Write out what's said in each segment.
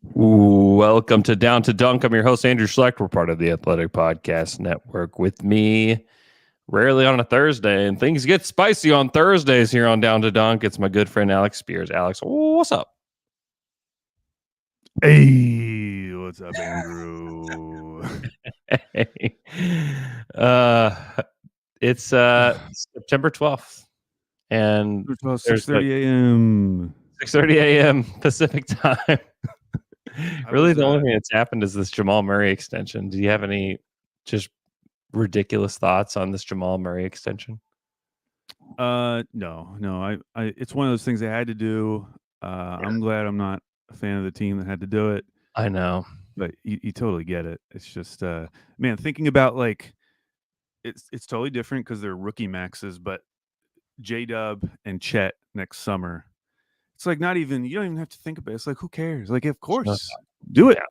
Welcome to Down to Dunk. I'm your host, Andrew Schlecht. We're part of the Athletic Podcast Network. With me, rarely on a Thursday, and things get spicy on Thursdays here on Down to Dunk. It's my good friend, Alex Speers. Alex, what's up? Hey, what's up, Andrew? Hey. Uh, it's September 12th, and It's about there's 6:30 a.m. 6:30 a.m. Pacific time. Really, was, the only thing that's happened is this Jamal Murray extension. Do you have any just ridiculous thoughts on this Jamal Murray extension? No. I it's one of those things I had to do. I'm glad I'm not a fan of the team that had to do it, I know. but you totally get it. It's just, man, thinking about like it's totally different because they're rookie maxes, but J-Dub and Chet next summer. It's like not even you don't even have to think about it. It's like who cares? Like, of course, do it. Yeah.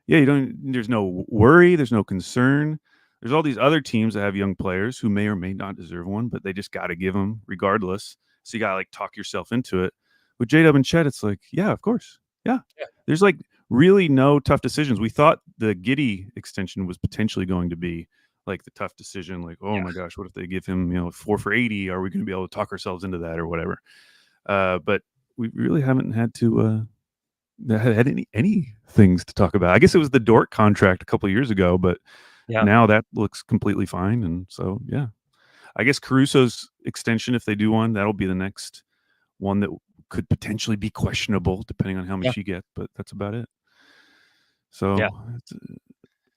Yeah, you don't. There's no worry. There's no concern. There's all these other teams that have young players who may or may not deserve one, but they just got to give them regardless. So you got to like talk yourself into it. With J-Dub and Chet, it's like, yeah, of course, yeah. There's like really no tough decisions. We thought the Giddey extension was potentially going to be like the tough decision. Like, oh my gosh, what if they give him 4 for 80? Are we going to be able to talk ourselves into that or whatever? But we really haven't had to. Had any things to talk about. I guess it was the Dort contract a couple of years ago, but now that looks completely fine. And so, yeah, I guess Caruso's extension, if they do one, that'll be the next one that could potentially be questionable depending on how much you get. But that's about it. So it's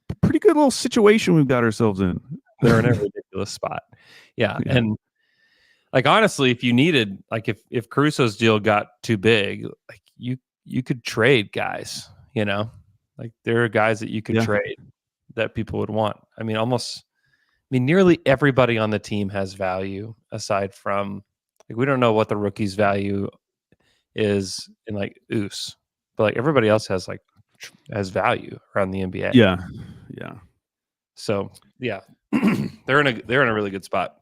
a pretty good little situation we've got ourselves in. They're in a ridiculous spot. Yeah. And like, honestly, if you needed, like if Caruso's deal got too big, like you could trade guys, like there are guys that you could trade that people would want. I mean, nearly everybody on the team has value aside from like, we don't know what the rookie's value is in like Oos, but like everybody else has has value around the NBA. Yeah. So yeah, they're in a really good spot.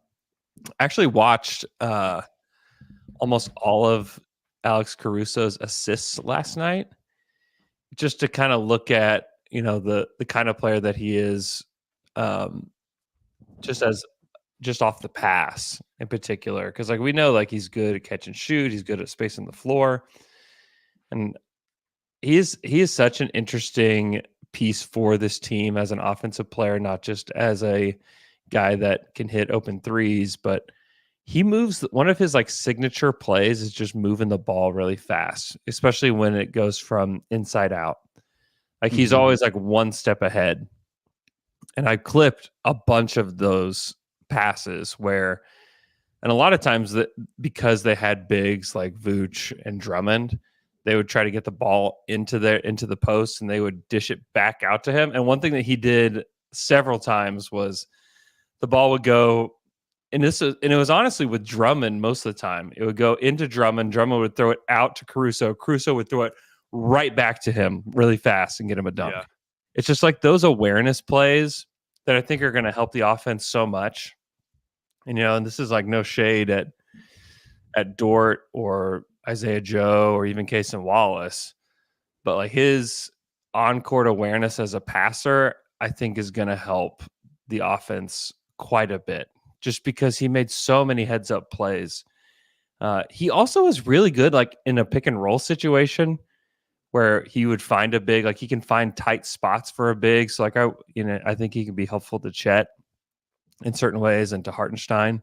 I actually watched almost all of Alex Caruso's assists last night, just to kind of look at the kind of player that he is, just off the pass in particular, because like we know like he's good at catch and shoot, he's good at spacing the floor, and he is such an interesting piece for this team as an offensive player, not just as a guy that can hit open threes, but he moves. One of his like signature plays is just moving the ball really fast, especially when it goes from inside out. Like he's always like one step ahead. And I clipped a bunch of those passes where, and a lot of times that because they had bigs like Vooch and Drummond, they would try to get the ball into the post and they would dish it back out to him. And one thing that he did several times was the ball would go, and it was honestly with Drummond most of the time. It would go into Drummond. Drummond would throw it out to Caruso. Caruso would throw it right back to him really fast and get him a dunk. Yeah. It's just like those awareness plays that I think are going to help the offense so much. And and this is like no shade at Dort or Isaiah Joe or even Cason Wallace, but like his on-court awareness as a passer, I think is going to help the offense quite a bit, just because he made so many heads-up plays. He also is really good like in a pick and roll situation where he would find a big, like he can find tight spots for a big. So like I think he can be helpful to Chet in certain ways and to Hartenstein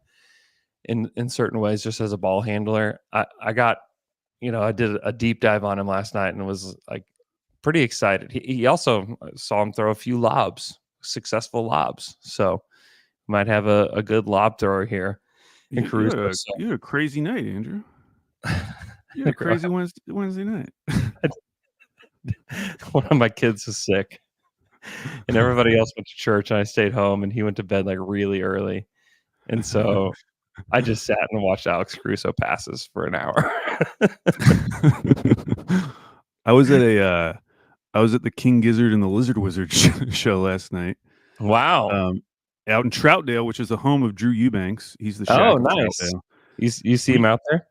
in certain ways, just as a ball handler. I got, I did a deep dive on him last night and was like pretty excited. He also saw him throw a few lobs, successful lobs. So might have a good lob thrower here. You had a crazy night, Andrew. You had a crazy Wednesday night. One of my kids is sick, and everybody else went to church, and I stayed home, and he went to bed like really early, and so I just sat and watched Alex Caruso passes for an hour. I was at the King Gizzard and the Lizard Wizard show last night. Wow. Out in Troutdale, which is the home of Drew Eubanks. He's the Shaq. Oh, nice. You see him out there?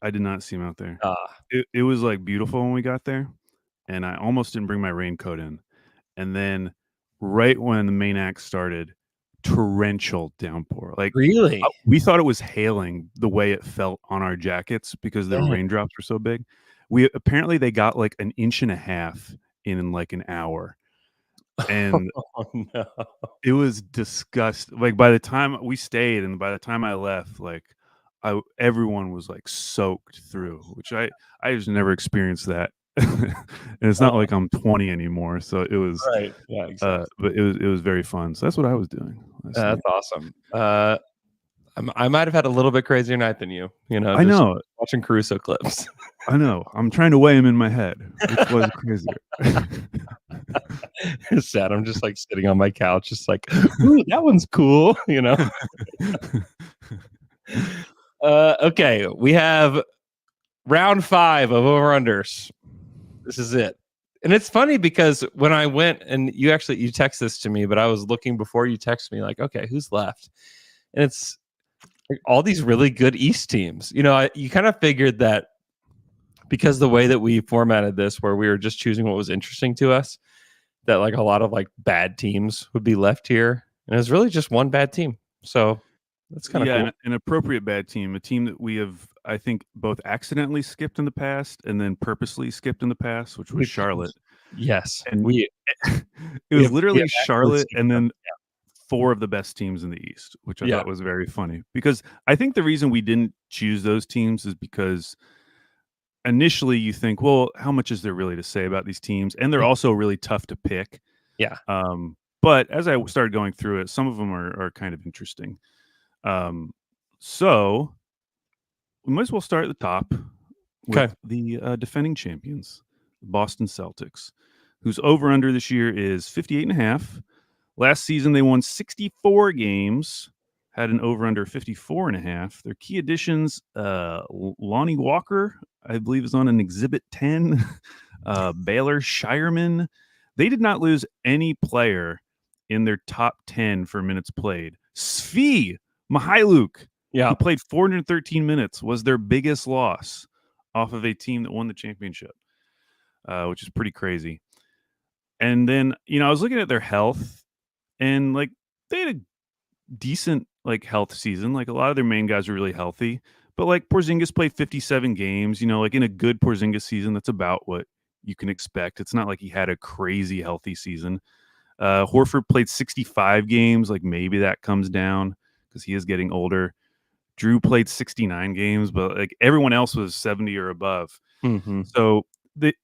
I did not see him out there. It was like beautiful when we got there. and I almost didn't bring my raincoat in. And then right when the main act started, torrential downpour. Like Really? we thought it was hailing the way it felt on our jackets because the Dang. raindrops were so big. We apparently they got like an inch and a half in like an hour. And Oh no. it was disgusting. Like by the time we stayed and by the time I left, like everyone was like soaked through, which I just never experienced that. And it's not like I'm 20 anymore, so it was Right. Yeah, exactly. but it was very fun. So that's what I was doing last That's night. awesome. I might have had a little bit crazier night than you. I Just know. watching Caruso clips. I know. I'm trying to weigh him in my head, which was crazier. It's sad. I'm just like sitting on my couch, just like, ooh, that one's cool. Okay, we have round 5 of over-unders. This is it. And it's funny because when I went and you text this to me, but I was looking before you text me like, okay, who's left? And it's like all these really good East teams. You kind of figured that because the way that we formatted this, where we were just choosing what was interesting to us, that like a lot of like bad teams would be left here. And it's really just one bad team. So that's kind of cool. An appropriate bad team, a team that we have, I think, both accidentally skipped in the past and then purposely skipped in the past, which was Charlotte. Yes. And We it was literally Charlotte and then Yeah. 4 of the best teams in the East, which I Yeah. thought was very funny. Because I think the reason we didn't choose those teams is because initially you think, well, how much is there really to say about these teams? And they're also really tough to pick. Yeah. But as I started going through it, some of them are kind of interesting. So we might as well start at the top with Okay. the defending champions, Boston Celtics, whose over-under this year is 58.5. Last season, they won 64 games, had an over-under 54.5. Their key additions, Lonnie Walker, I believe, is on an Exhibit 10. Baylor Shireman. They did not lose any player in their top 10 for minutes played. Svi Mihailuk, who played 413 minutes, was their biggest loss off of a team that won the championship, which is pretty crazy. And then, I was looking at their health, and like they had a decent like health season. Like a lot of their main guys were really healthy, but like Porzingis played 57 games. Like in a good Porzingis season, that's about what you can expect. It's not like he had a crazy healthy season. Horford played 65 games. Like maybe that comes down because he is getting older. Drew played 69 games, but like everyone else was 70 or above. Mm-hmm. So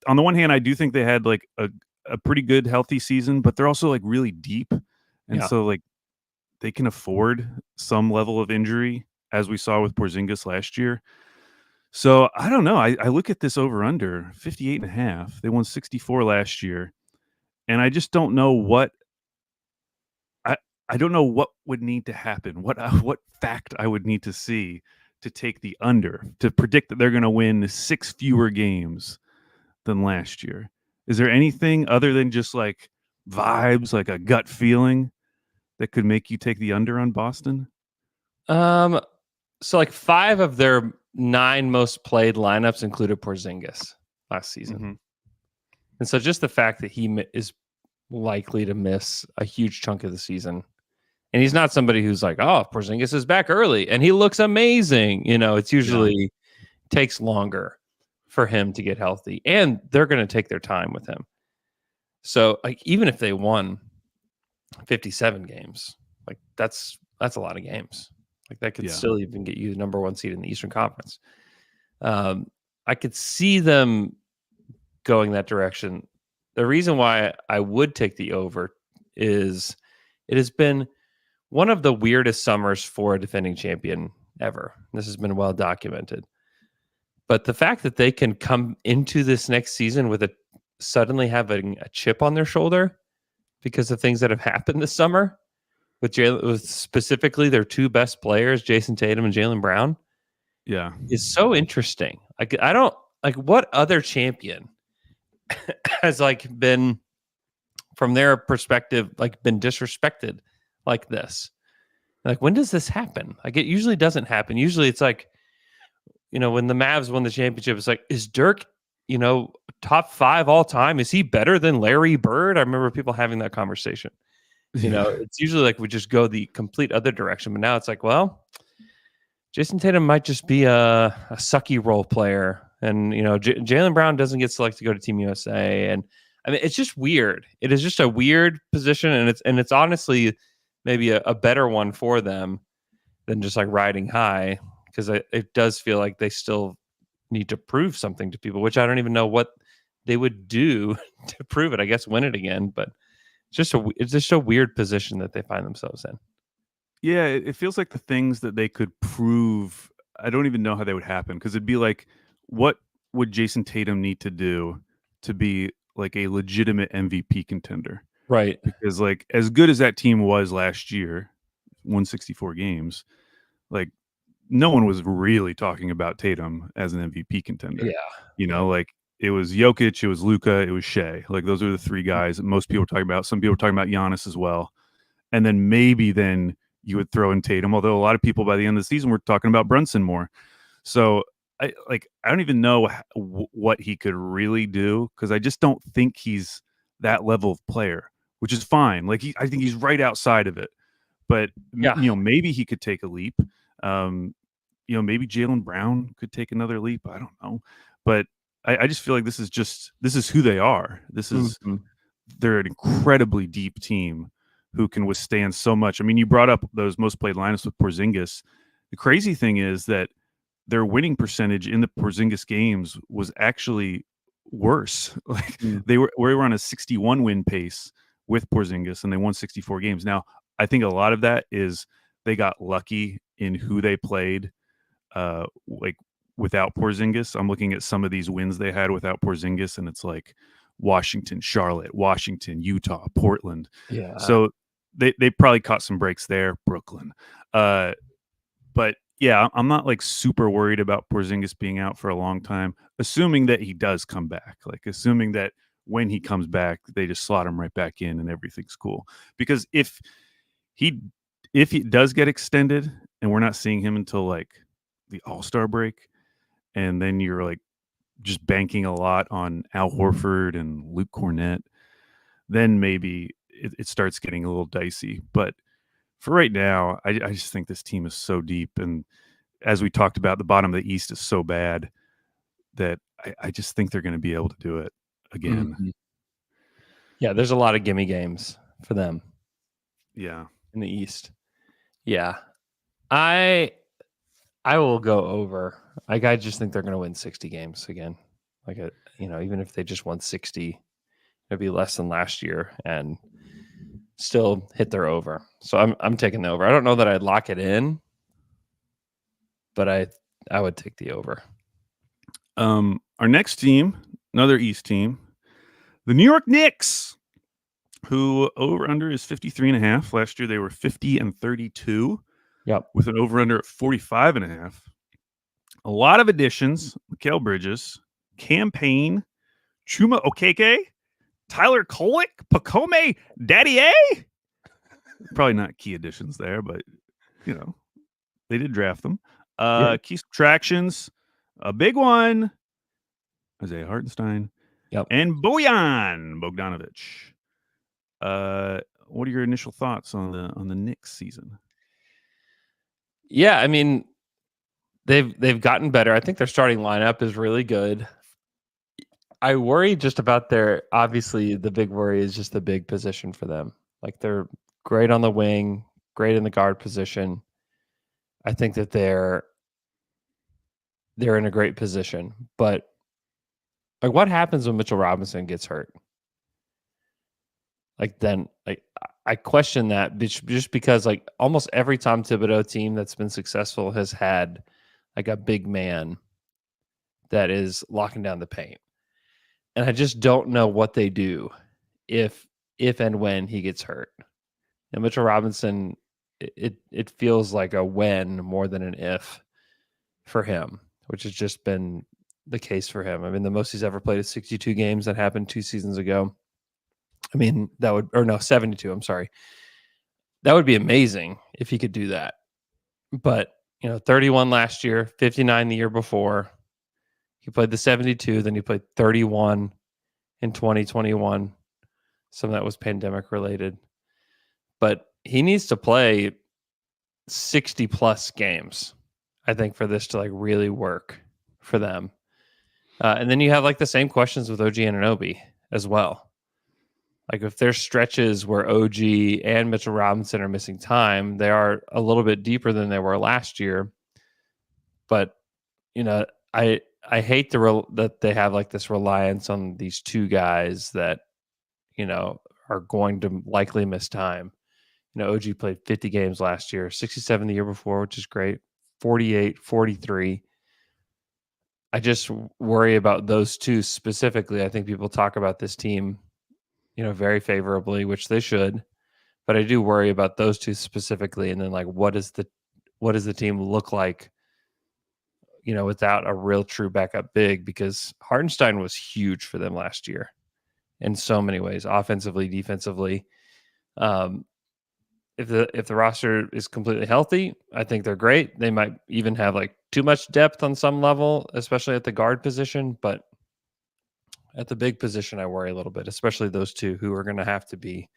on the one hand, I do think they had like a pretty good healthy season, but they're also like really deep. And so like they can afford some level of injury, as we saw with Porzingis last year. So I don't know. I look at this over under 58.5. They won 64 last year. And I just don't know what I don't know what would need to happen. What fact I would need to see to take the under, to predict that they're going to win 6 fewer games than last year. Is there anything other than just like vibes, like a gut feeling that could make you take the under on Boston? So like 5 of their 9 most played lineups included Porzingis last season. Mm-hmm. And so just the fact that he is likely to miss a huge chunk of the season. And he's not somebody who's like, oh, Porzingis is back early and he looks amazing. It's usually takes longer for him to get healthy, and they're going to take their time with him. So like, even if they won 57 games, like that's a lot of games. Like that could still even get you the number 1 seed in the Eastern Conference. I could see them going that direction. The reason why I would take the over is it has been one of the weirdest summers for a defending champion ever. This has been well documented. But the fact that they can come into this next season with suddenly having a chip on their shoulder because of things that have happened this summer with specifically their 2 best players, Jason Tatum and Jaylen Brown, is so interesting. Like I don't like what other champion has like been, from their perspective, like been disrespected like this. Like when does this happen? Like it usually doesn't happen. Usually it's like, when the Mavs won the championship, it's like, is Dirk, top 5 all time? Is he better than Larry Bird? I remember people having that conversation. It's usually like we just go the complete other direction, but now it's like, well, Jason Tatum might just be a sucky role player, and Jaylen Brown doesn't get selected to go to Team USA, and I mean it's just weird. It is just a weird position, and it's honestly maybe a better one for them than just like riding high, because it does feel like they still need to prove something to people, which I don't even know what they would do to prove it. I guess win it again, but it's just a weird position that they find themselves in. Yeah, it feels like the things that they could prove, I don't even know how they would happen, because it'd be like, what would Jason Tatum need to do to be like a legitimate MVP contender? Right. Because like as good as that team was last year, won 64 games, like no one was really talking about Tatum as an MVP contender. Yeah. Like it was Jokic, it was Luka, it was Shea. Like those are the three guys that most people were talking about. Some people were talking about Giannis as well. And then maybe then you would throw in Tatum, although a lot of people by the end of the season were talking about Brunson more. So I don't even know what he could really do, because I just don't think he's that level of player, which is fine. Like I think he's right outside of it, but maybe he could take a leap. Maybe Jaylen Brown could take another leap. I don't know, but I just feel like this is who they are. They're an incredibly deep team who can withstand so much. I mean, you brought up those most played lineups with Porzingis. The crazy thing is that their winning percentage in the Porzingis games was actually worse. Like we were on a 61 win pace with Porzingis, and they won 64 games. Now, I think a lot of that is they got lucky in who they played, like without Porzingis. I'm looking at some of these wins they had without Porzingis, and it's like Washington, Charlotte, Washington, Utah, Portland. Yeah. So they probably caught some breaks there, Brooklyn. But yeah, I'm not like super worried about Porzingis being out for a long time, assuming that he does come back. Like assuming that when he comes back, they just slot him right back in and everything's cool. Because if he does get extended and we're not seeing him until like the All-Star break, and then you're like just banking a lot on Al Horford and Luke Cornett, then maybe it starts getting a little dicey. But for right now, I just think this team is so deep. And as we talked about, the bottom of the East is so bad that I just think they're going to be able to do it again. Mm-hmm. Yeah, there's a lot of gimme games for them. Yeah. In the East. Yeah. I will go over. Like, I just think they're going to win 60 games again. Like, even if they just won 60, it'd be less than last year and still hit their over. So I'm taking the over. I don't know that I'd lock it in, but I would take the over. Our next team, another East team, the New York Knicks, who over-under is 53.5. Last year they were 50-32. Yep. With an over-under at 45.5. A lot of additions: Mikal Bridges, Campaign, Chuma Okeke, Tyler Kolek, Pacome Daddier. Probably not key additions there, but they did draft them. Key subtractions, a big one: Isaiah Hartenstein, and Bojan Bogdanovic. What are your initial thoughts on the Knicks season? Yeah, I mean, they've gotten better. I think their starting lineup is really good. I worry just about obviously the big worry is just the big position for them. Like, they're great on the wing, great in the guard position. I think that they're in a great position, but like, what happens when Mitchell Robinson gets hurt? Like, then I question that just because like almost every Tom Thibodeau team that's been successful has had like a big man that is locking down the paint. And I just don't know what they do if and when he gets hurt. And Mitchell Robinson, it feels like a when more than an if for him, which has just been the case for him. I mean, the most he's ever played is 62 games. That happened 2 seasons ago. I mean, 72. I'm sorry. That would be amazing if he could do that. But, 31 last year, 59 the year before. He played the 72, then he played 31 in 2021. Some of that was pandemic related. But he needs to play 60 plus games, I think, for this to like really work for them. And then you have like the same questions with OG Anunoby as well. Like if there's stretches where OG and Mitchell Robinson are missing time, they are a little bit deeper than they were last year. But you know, I hate that they have like this reliance on these two guys that are going to likely miss time. OG played 50 games last year, 67 the year before, which is great. 48, 43. I just worry about those two specifically. I think people talk about this team, very favorably, which they should. But I do worry about those two specifically. And then like, what does the team look like, without a real true backup big? Because Hartenstein was huge for them last year in so many ways, offensively, defensively. If the roster is completely healthy, I think they're great. They might even have like too much depth on some level, especially at the guard position. But at the big position, I worry a little bit, especially those two who are going to have to be,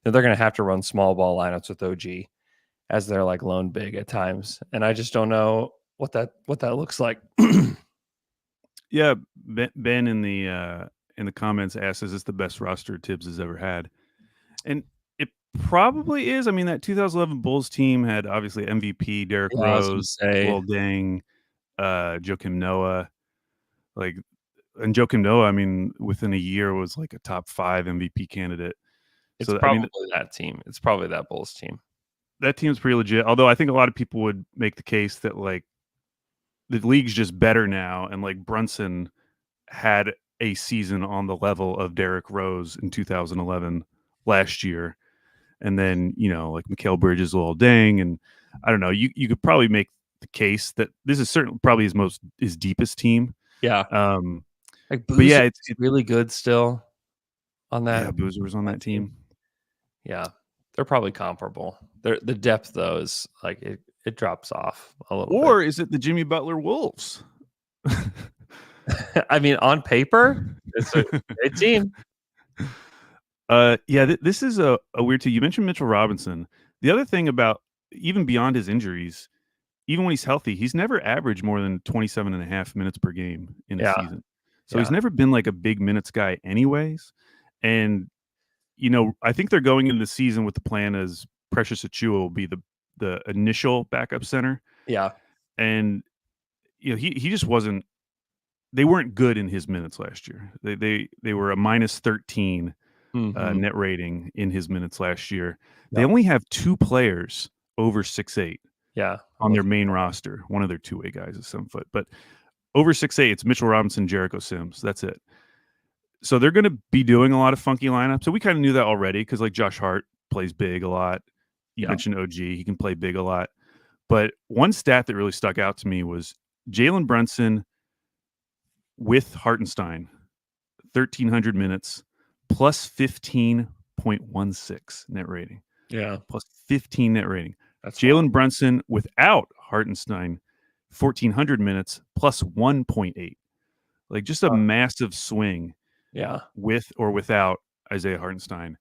they're going to have to run small ball lineups with OG as their like lone big at times. And I just don't know what that looks like. Yeah, Ben in the comments asks, "Is this the best roster Tibbs has ever had?" And it probably is. I mean, that 2011 Bulls team had obviously MVP Derrick Rose, Lil Deng, Joakim Noah, and Joakim Noah. I mean, within a year was like a top 5 MVP candidate. It's probably that team. It's probably that Bulls team. That team's pretty legit. Although I think a lot of people would make the case that like the league's just better now, and like Brunson had a season on the level of Derrick Rose in 2011 last year. And then, like Mikal Bridges, Lil Deng, and I don't know, you could probably make the case that this is certainly probably his deepest team. Yeah. Like Boozer, but yeah, it's really good still on that. Yeah, Boozer was on that team. Yeah. They're probably comparable. The depth though is like it drops off a little bit. Or is it the Jimmy Butler Wolves? I mean, on paper, it's a great team. This is a weird team. You mentioned Mitchell Robinson. The other thing about, even beyond his injuries, even when he's healthy, he's never averaged more than 27.5 minutes per game in a season. So he's never been like a big minutes guy anyways. And, I think they're going into the season with the plan as Precious Achiuwa will be the initial backup center. Yeah. And, he just wasn't, they weren't good in his minutes last year. They were a minus 13 net rating in his minutes last year. They only have 2 players over 6'8". Yeah, on their main roster. One of their two-way guys is 7 foot, but over 6'8", it's Mitchell Robinson, Jericho Sims. That's it. So they're going to be doing a lot of funky lineups. So we kind of knew that already because like Josh Hart plays big a lot. You mentioned OG; he can play big a lot. But one stat that really stuck out to me was Jalen Brunson with Hartenstein, 1,300 minutes, plus 15.16 net rating. Yeah, plus 15 net rating. That's Jalen Brunson without Hartenstein, 1,400 minutes, plus 1.8. Like just a massive swing. Yeah, with or without Isaiah Hartenstein.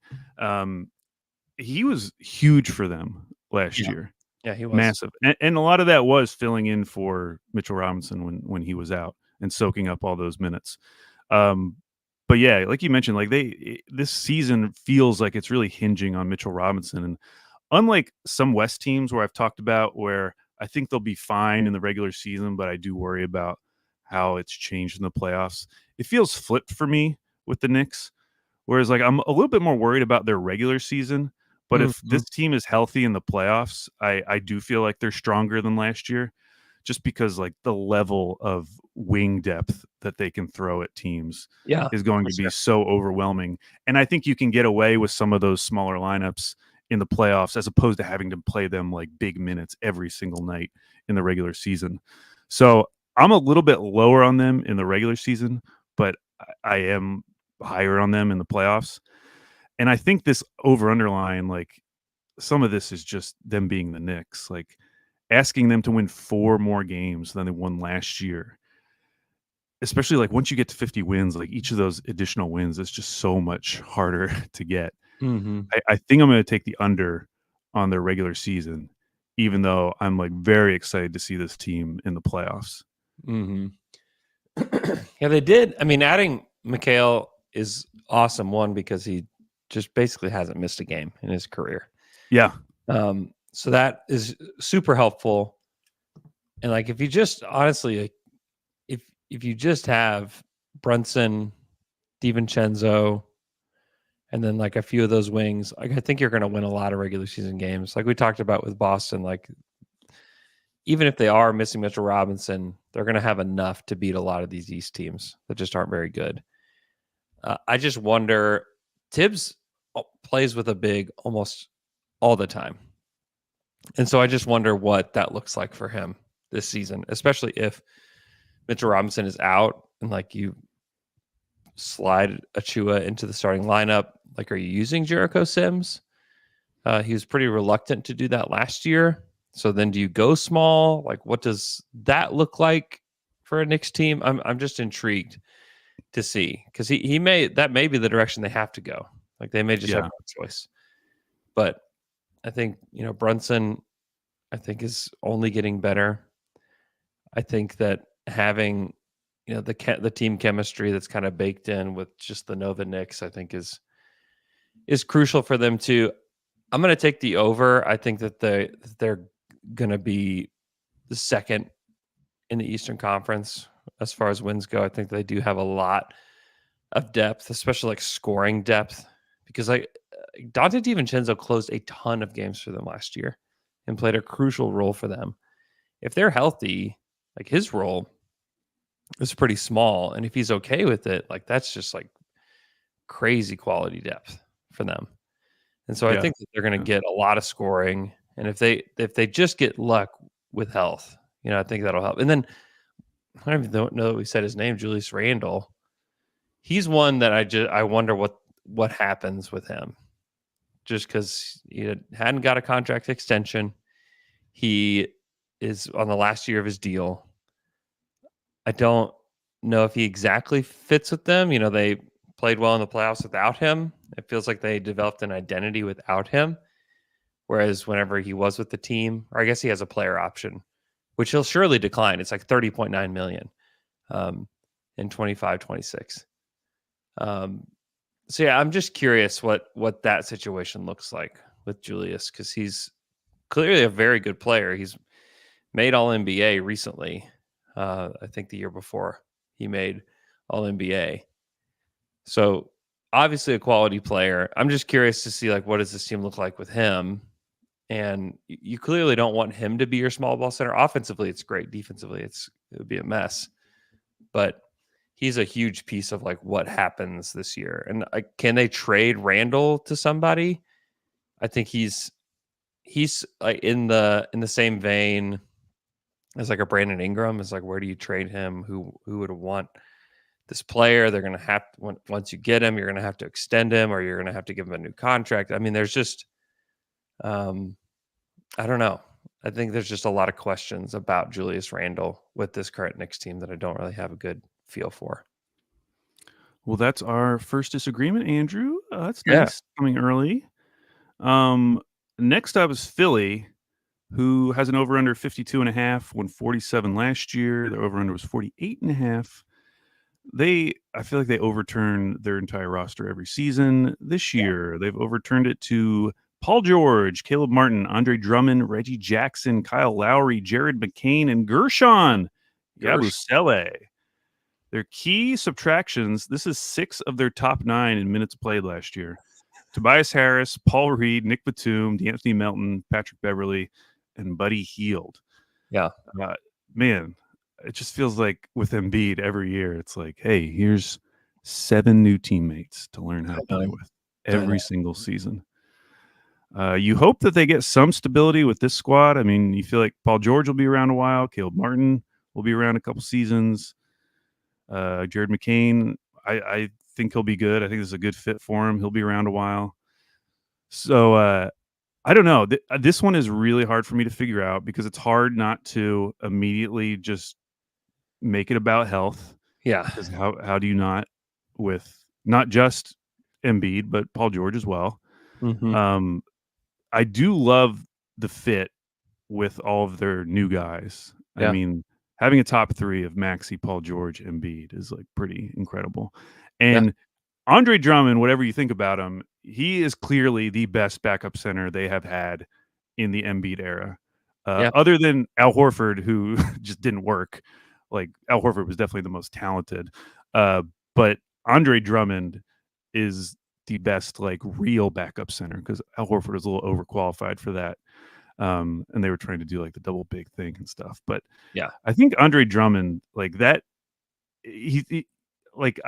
He was huge for them last year. Yeah, he was massive, and a lot of that was filling in for Mitchell Robinson when he was out and soaking up all those minutes. But yeah, like you mentioned, like this season feels like it's really hinging on Mitchell Robinson, and unlike some West teams where I've talked about where I think they'll be fine in the regular season, but I do worry about how it's changed in the playoffs. It feels flipped for me with the Knicks, whereas like I'm a little bit more worried about their regular season. But if this team is healthy in the playoffs, I do feel like they're stronger than last year, just because like the level of wing depth that they can throw at teams is going to be so overwhelming. And I think you can get away with some of those smaller lineups in the playoffs as opposed to having to play them like big minutes every single night in the regular season. So I'm a little bit lower on them in the regular season, but I am higher on them in the playoffs. And I think this over-underline, like some of this is just them being the Knicks, like asking them to win 4 more games than they won last year. especially like once you get to 50 wins, like each of those additional wins is just so much harder to get. Mm-hmm. I think I'm going to take the under on their regular season, even though I'm like very excited to see this team in the playoffs. Mm-hmm. Yeah, they did. I mean, adding Mikhail is awesome. One, because he just basically hasn't missed a game in his career. Yeah. So that is super helpful. And like, if you just honestly, like, if you just have Brunson, DiVincenzo, and then like a few of those wings, like I think you're going to win a lot of regular season games. Like we talked about with Boston, like even if they are missing Mitchell Robinson, they're going to have enough to beat a lot of these East teams that just aren't very good. I just wonder, Tibbs plays with a big almost all the time. And so I just wonder what that looks like for him this season, especially if Mitchell Robinson is out and like you slide Achua into the starting lineup. Like, are you using Jericho Sims? He was pretty reluctant to do that last year. So then do you go small? Like, what does that look like for a Knicks team? I'm just intrigued to see, because he may be the direction they have to go. Like they may just have no choice. But I think, Brunson, I think, is only getting better. I think that having, the team chemistry that's kind of baked in with just the Nova Knicks, I think is crucial for them too. I'm going to take the over. I think that they're going to be the second in the Eastern Conference as far as wins go. I think they do have a lot of depth, especially like scoring depth, because like Dante DiVincenzo closed a ton of games for them last year and played a crucial role for them. If they're healthy, like his role is pretty small, and if he's okay with it, like that's just like crazy quality depth for them. And so I think that they're going to get a lot of scoring, and if they just get luck with health, I think that'll help. And then I don't even know that we said his name, Julius Randle. He's one that I wonder what happens with him, just because he hadn't got a contract extension. He is on the last year of his deal. I don't know if he exactly fits with them. They played well in the playoffs without him. It feels like they developed an identity without him. Whereas whenever he was with the team, or I guess he has a player option, which he'll surely decline. It's like $30.9 million in 25-26. So yeah, I'm just curious what that situation looks like with Julius, because he's clearly a very good player. He's made All NBA recently. I think the year before he made All NBA. So obviously a quality player. I'm just curious to see, like, what does this team look like with him? And you clearly don't want him to be your small ball center. Offensively, it's great. Defensively, it would be a mess. But he's a huge piece of like what happens this year. And can they trade Randall to somebody? I think he's like in the same vein as like a Brandon Ingram. Is like, where do you trade him? Who would want this player? They're going to have to, once you get him, you're going to have to extend him, or you're going to have to give him a new contract. I mean, there's just, I don't know. I think there's just a lot of questions about Julius Randle with this current Knicks team that I don't really have a good feel for. Well, that's our first disagreement, Andrew. That's Yeah. nice coming early. Next up is Philly, who has an over-under 52.5, won 47 last year. Their over-under was 48.5. I feel like they overturn their entire roster every season. This year, they've overturned it to Paul George, Caleb Martin, Andre Drummond, Reggie Jackson, Kyle Lowry, Jared McCain, and Gershon Yabusele. Their key subtractions, this is 6 of their top 9 in minutes played last year. Tobias Harris, Paul Reed, Nick Batum, D'Anthony Melton, Patrick Beverly, and Buddy Hield. Yeah. Man, it just feels like with Embiid every year, it's like, hey, here's 7 new teammates to learn how to play with every single season. You hope that they get some stability with this squad. I mean, you feel like Paul George will be around a while. Caleb Martin will be around a couple seasons. Jared McCain, I think he'll be good. I think this is a good fit for him. He'll be around a while. So I don't know. This one is really hard for me to figure out, because it's hard not to immediately just make it about health. Yeah. because how do you not, with not just Embiid but Paul George as well. Mm-hmm. I do love the fit with all of their new guys. I Yeah. mean, having a top three of Maxey, Paul George, Embiid is like pretty incredible. Yeah. And Andre Drummond, whatever you think about him, he is clearly the best backup center they have had in the Embiid era. Yeah. Other than Al Horford, who just didn't work. Like Al Horford was definitely the most talented. But Andre Drummond is the best like real backup center, because Al Horford was a little overqualified for that. And they were trying to do like the double big thing and stuff. But Yeah. I think Andre Drummond, like that, he like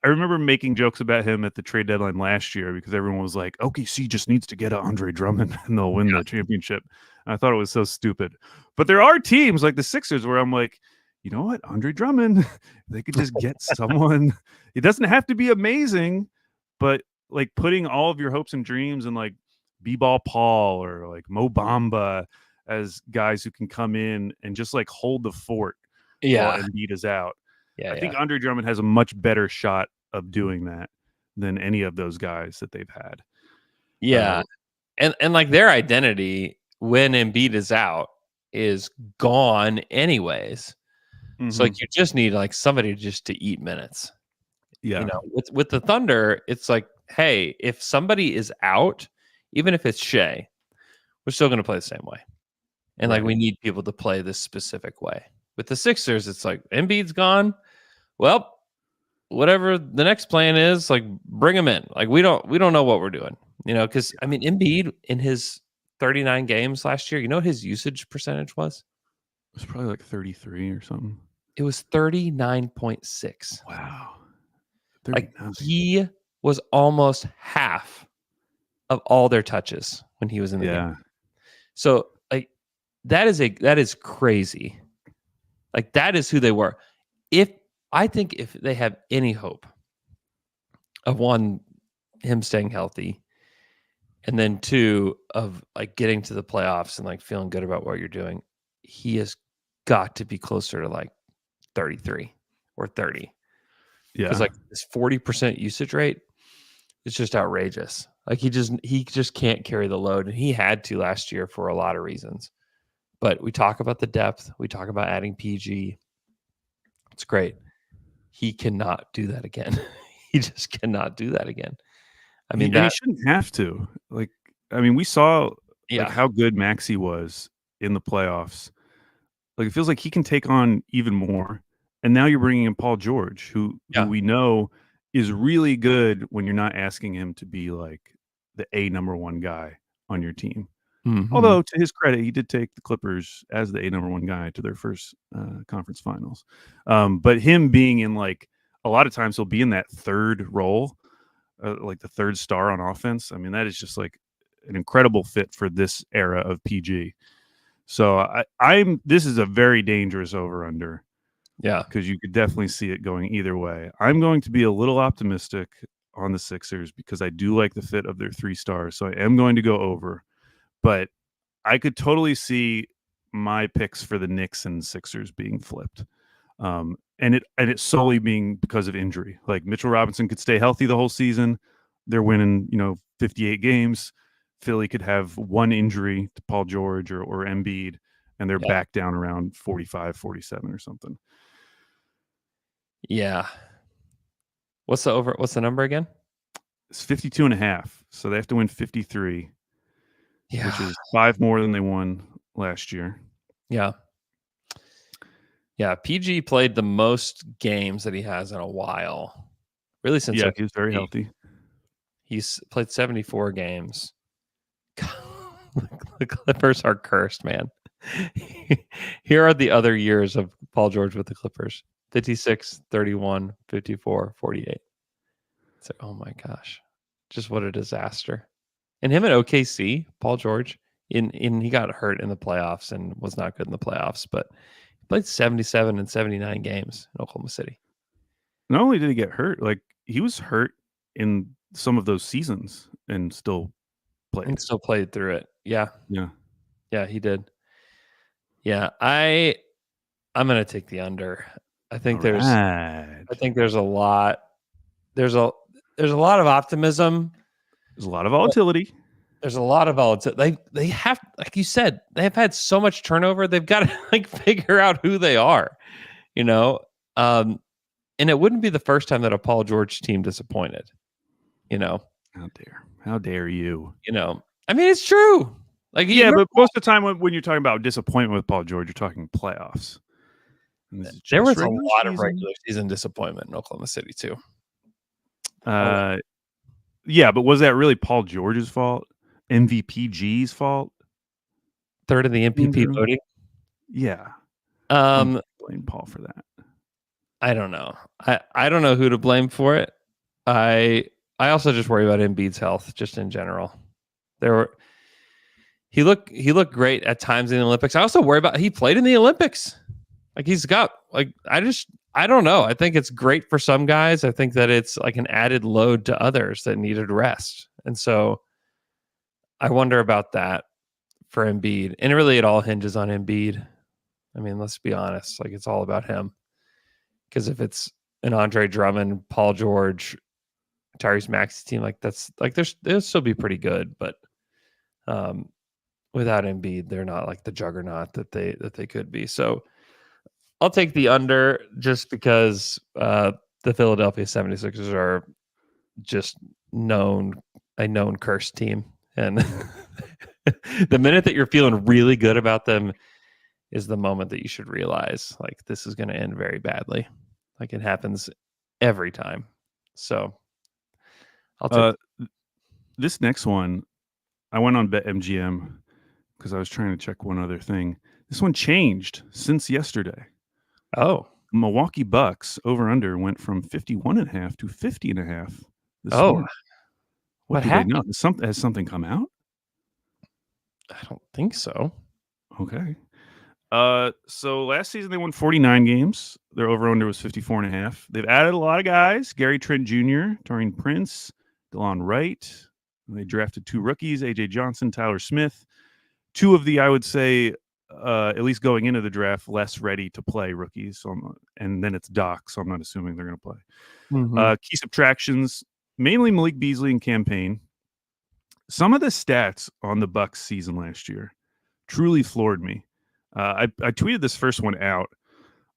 I remember making jokes about him at the trade deadline last year because everyone was like, OKC just needs to get Andre Drummond and they'll win the championship. And I thought it was so stupid. But there are teams like the Sixers where I'm like, you know what, Andre Drummond, they could just get someone. It doesn't have to be amazing, but like putting all of your hopes and dreams in like B-Ball Paul or like Mo Bamba as guys who can come in and just like hold the fort while Yeah. Embiid is out. Yeah. I think Yeah. Andre Drummond has a much better shot of doing that than any of those guys that they've had. Yeah. And like their identity when Embiid is out is gone anyways. So like you just need like somebody just to eat minutes. Yeah. You know, with the Thunder, it's like, hey, if somebody is out, even if it's Shea, we're still going to play the same way. And like Right. we need people to play this specific way. With the Sixers, it's like Embiid's gone. Well, whatever the next plan is, like bring him in. Like we don't know what we're doing. You know, because I mean Embiid in his 39 games last year, you know what his usage percentage was? It was probably like 33 or something. It was 39.6. Wow. Like 39. he was almost half of all their touches when he was in the game. So like that is crazy. Like that is who they were. I think if they have any hope of one, him staying healthy, and then two, of like getting to the playoffs and like feeling good about what you're doing, he has got to be closer to like 33 or 30. Yeah. Because like this 40% usage rate is just outrageous. Like he just can't carry the load. And he had to last year for a lot of reasons. But we talk about the depth. We talk about adding PG. It's great. He cannot do that again. He just cannot do that again. I mean, and he shouldn't have to. Like, I mean, we saw like how good Maxey was in the playoffs. Like, it feels like he can take on even more. And now you're bringing in Paul George, who we know is really good when you're not asking him to be like the number one guy on your team. Mm-hmm. Although, to his credit, he did take the Clippers as the number one guy to their first conference finals. But him being in like a lot of times he'll be in that third role, like the third star on offense. I mean, that is just like an incredible fit for this era of PG. So this is a very dangerous over-under. Yeah. Because you could definitely see it going either way. I'm going to be a little optimistic on the Sixers because I do like the fit of their 3 stars. So I am going to go over. But I could totally see my picks for the Knicks and Sixers being flipped. And it's solely being because of injury. Like Mitchell Robinson could stay healthy the whole season. They're winning, 58 games. Philly could have one injury to Paul George or Embiid, and they're back down around 45, 47 or something. Yeah. What's the number again? It's 52.5. So they have to win 53, which is 5 more than they won last year. Yeah. Yeah. PG played the most games that he has in a while. Really since he was very healthy. He's played 74 games. The Clippers are cursed, man. Here are the other years of Paul George with the Clippers. 56, 31, 54, 48. It's like, oh my gosh. Just what a disaster. And him at OKC, Paul George, he got hurt in the playoffs and was not good in the playoffs, but he played 77 and 79 games in Oklahoma City. Not only did he get hurt, like he was hurt in some of those seasons and still played. And still played through it. Yeah. Yeah. Yeah, he did. Yeah, I'm going to take the under. I think All there's right. I think there's a lot there's a lot of optimism. There's a lot of volatility. There's a lot of volatility. They have, like you said, they have had so much turnover. They've got to like figure out who they are, you know. And it wouldn't be the first time that a Paul George team disappointed, you know. How dare you? You know, I mean, it's true. Like, Yeah, but most of the time when you're talking about disappointment with Paul George, you're talking playoffs. There was a lot of regular season disappointment in Oklahoma City too. Yeah, but was that really Paul George's fault? MVPG's fault? Third in the MVP voting? Yeah. Blame Paul for that. I don't know. I don't know who to blame for it. I also just worry about Embiid's health just in general. He looked great at times in the Olympics. I also worry about he played in the Olympics. Like he's got like I don't know. I think it's great for some guys. I think that it's like an added load to others that needed rest. And so I wonder about that for Embiid. And really it all hinges on Embiid. I mean, let's be honest. Like it's all about him. Because if it's an Andre Drummond, Paul George, Tyrese Maxey team, like that's like they'll still be pretty good, but without Embiid, they're not like the juggernaut that they could be. So I'll take the under just because the Philadelphia 76ers are just a known cursed team. And the minute that you're feeling really good about them is the moment that you should realize like this is going to end very badly. Like it happens every time. So I'll take this next one. I went on BetMGM because I was trying to check one other thing. This one changed since yesterday. Oh, Milwaukee Bucks over under went from 51.5 to 50.5. Oh, what happened? They know? Has something come out? I don't think so. Okay. So last season they won 49 games. Their over-under was 54.5. They've added a lot of guys. Gary Trent Jr., Taurean Prince, DeLon Wright. They drafted 2 rookies, A.J. Johnson, Tyler Smith. 2 of the, I would say, at least going into the draft, less ready to play rookies. So and then it's Doc, so I'm not assuming they're going to play. Mm-hmm. Key subtractions, mainly Malik Beasley and campaign. Some of the stats on the Bucks season last year truly floored me. I tweeted this first one out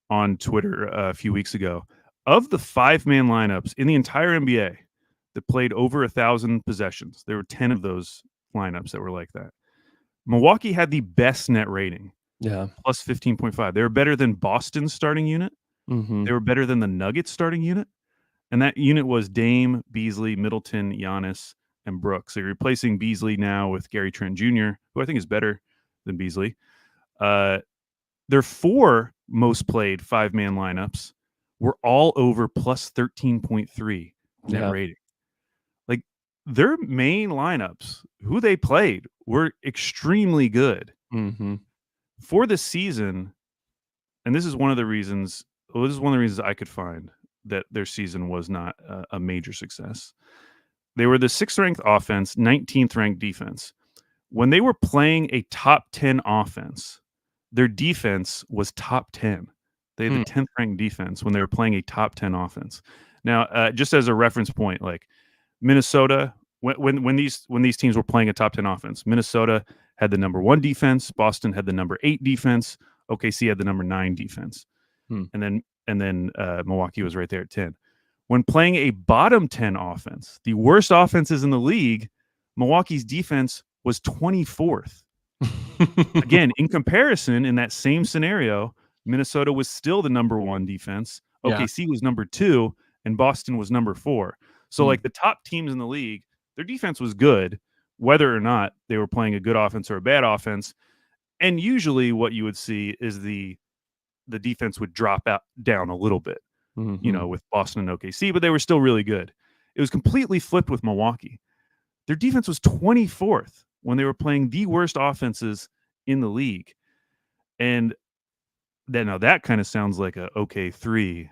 on Twitter a few weeks ago. Of the 5-man lineups in the entire NBA that played over 1,000 possessions, there were 10 of those lineups that were like that. Milwaukee had the best net rating. Yeah. Plus 15.5. They were better than Boston's starting unit. Mm-hmm. They were better than the Nuggets starting unit. And that unit was Dame, Beasley, Middleton, Giannis, and Brooks. So you're replacing Beasley now with Gary Trent Jr., who I think is better than Beasley. Their 4 most played 5-man lineups were all over plus 13.3 net rating. Like their main lineups, who they played, were extremely good for the season. And this is one of the reasons. Well, this is one of the reasons I could find that their season was not a major success. They were the 6th ranked offense, 19th ranked defense. When they were playing a top 10 offense, their defense was top 10. They had the 10th ranked defense when they were playing a top 10 offense. Now, just as a reference point, like Minnesota, when these teams were playing a top 10 offense, Minnesota had the number 1 defense, Boston had the number 8 defense, OKC had the number 9 defense, and then Milwaukee was right there at 10. When playing a bottom 10 offense, the worst offenses in the league, Milwaukee's defense was 24th. Again, in comparison, in that same scenario, Minnesota was still the number 1 defense. OKC was number 2, and Boston was number 4. So, like the top teams in the league, their defense was good, whether or not they were playing a good offense or a bad offense. And usually, what you would see is the defense would drop down a little bit, with Boston and OKC, but they were still really good. It was completely flipped with Milwaukee. Their defense was 24th when they were playing the worst offenses in the league. And now that kind of sounds like a OK3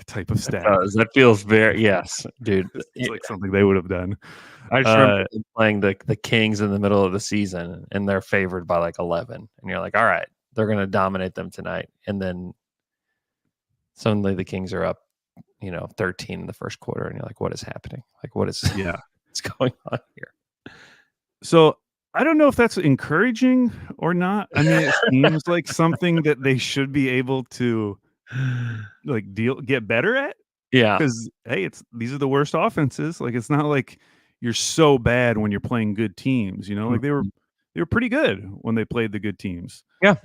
type of stat. That feels very, yes, dude. It's like something they would have done. I just remember playing the Kings in the middle of the season, and they're favored by like 11. And you're like, all right, they're going to dominate them tonight. And then suddenly the Kings are up, 13 in the first quarter, and you're like, what is happening? Like, what is what's going on here? So I don't know if that's encouraging or not. I mean, it seems like something that they should be able to get better at. Yeah. Because hey, these are the worst offenses. Like, it's not like you're so bad when you're playing good teams. Like they were pretty good when they played the good teams. Yeah.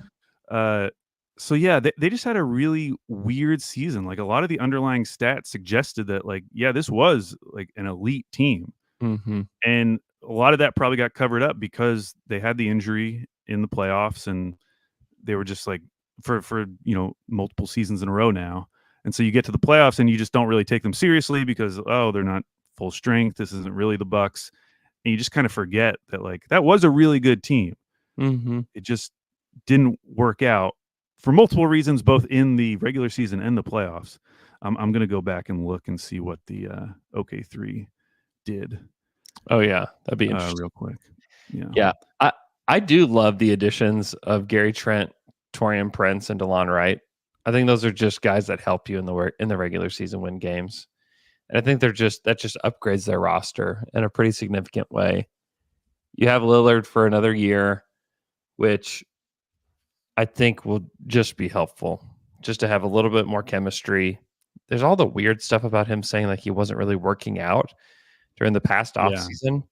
So yeah, they just had a really weird season. Like, a lot of the underlying stats suggested that, like, yeah, this was like an elite team, and a lot of that probably got covered up because they had the injury in the playoffs, and they were just like for multiple seasons in a row now. And so you get to the playoffs and you just don't really take them seriously because, they're not full strength. This isn't really the Bucks. And you just kind of forget that, like, that was a really good team. It just didn't work out for multiple reasons, both in the regular season and the playoffs. I'm going to go back and look and see what the OK3 did. Oh, yeah. That'd be interesting. Real quick. Yeah. I do love the additions of Gary Trent, Taurean Prince, and DeLon Wright. I think those are just guys that help you in the regular season win games. And I think that just upgrades their roster in a pretty significant way. You have Lillard for another year, which I think will just be helpful, just to have a little bit more chemistry. There's all the weird stuff about him saying like he wasn't really working out during the past offseason,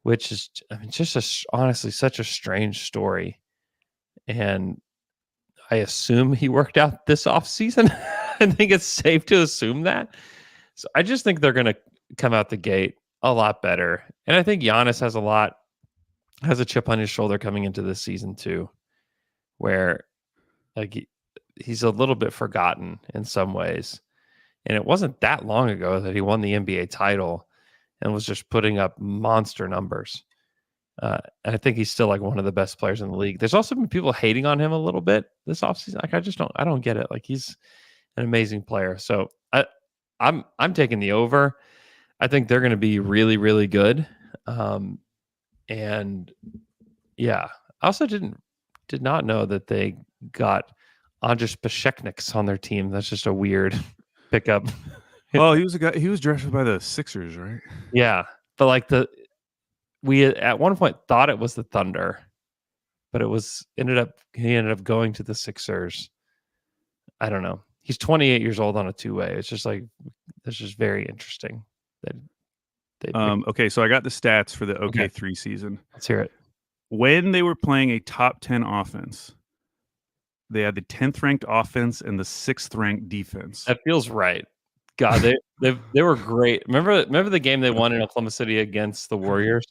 which is, just honestly such a strange story. And I assume he worked out this offseason. I think it's safe to assume that. So I just think they're going to come out the gate a lot better. And I think Giannis has a chip on his shoulder coming into this season too, where like he's a little bit forgotten in some ways. And it wasn't that long ago that he won the NBA title and was just putting up monster numbers. And I think he's still like one of the best players in the league. There's also been people hating on him a little bit this offseason. Like, I don't get it. Like, he's an amazing player. So I'm taking the over. I think they're going to be really, really good. And yeah, I also did not know that they got Andris Pašeknieks on their team. That's just a weird pickup. Oh, he was a guy. He was drafted by the Sixers, right? Yeah, but like we at one point thought it was the Thunder, but he ended up going to the Sixers. I don't know. He's 28 years old on a two-way. It's just very interesting. Okay, so I got the stats for the OK3 season. Let's hear it. When they were playing a top 10 offense, they had the 10th ranked offense and the 6th ranked defense. That feels right. God, they were great. Remember the game they won in Oklahoma City against the Warriors?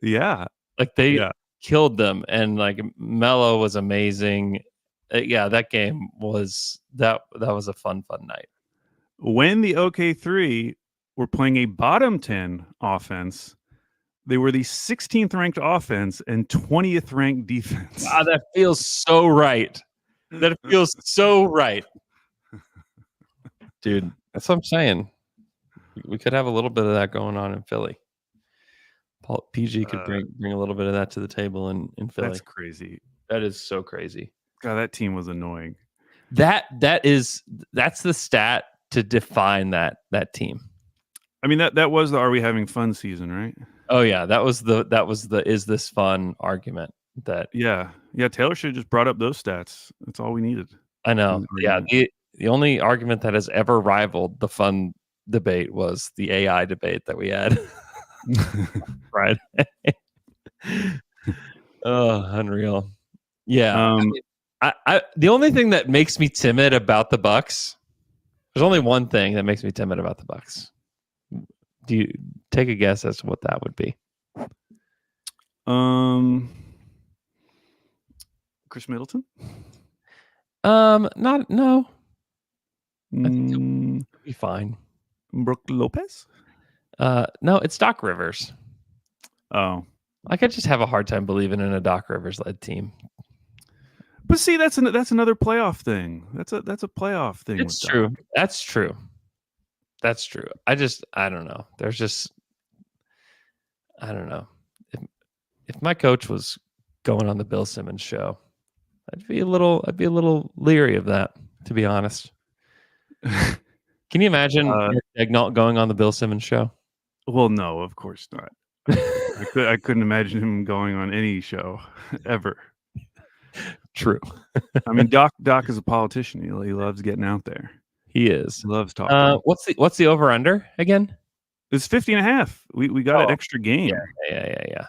Yeah. Like they killed them, and like Melo was amazing. That game was that was a fun night. When the OK3 were playing a bottom 10 offense, they were the 16th ranked offense and 20th ranked defense. Wow, that feels so right. That feels so right. Dude, that's what I'm saying. We could have a little bit of that going on in Philly. PG could bring a little bit of that to the table in Philly. That's crazy. That is so crazy. God, that team was annoying. That's the stat to define that team. I mean, that was the "Are we having fun" season, right? Oh yeah, that was the "Is this fun" argument. Yeah. Taylor should have just brought up those stats. That's all we needed. I know. Yeah, the only argument that has ever rivaled the fun debate was the AI debate that we had. Right. Oh, unreal. Yeah. I the only thing that makes me timid about the Bucks. There's only one thing that makes me timid about the Bucks. Do you take a guess as to what that would be? Chris Middleton? No. I think he'll be fine. Brook Lopez? No, it's Doc Rivers. Oh. I could just have a hard time believing in a Doc Rivers led team. But see, that's another playoff thing. That's a playoff thing. It's true. Doc. That's true. I don't know. I don't know. If my coach was going on the Bill Simmons show, I'd be a little leery of that, to be honest. Can you imagine Mark Daigneault going on the Bill Simmons show? Well, no, of course not. I couldn't imagine him going on any show ever. True. I mean, Doc is a politician. He loves getting out there. He is. He loves talking. What's the over under again? It's 50.5. We got an extra game. Yeah.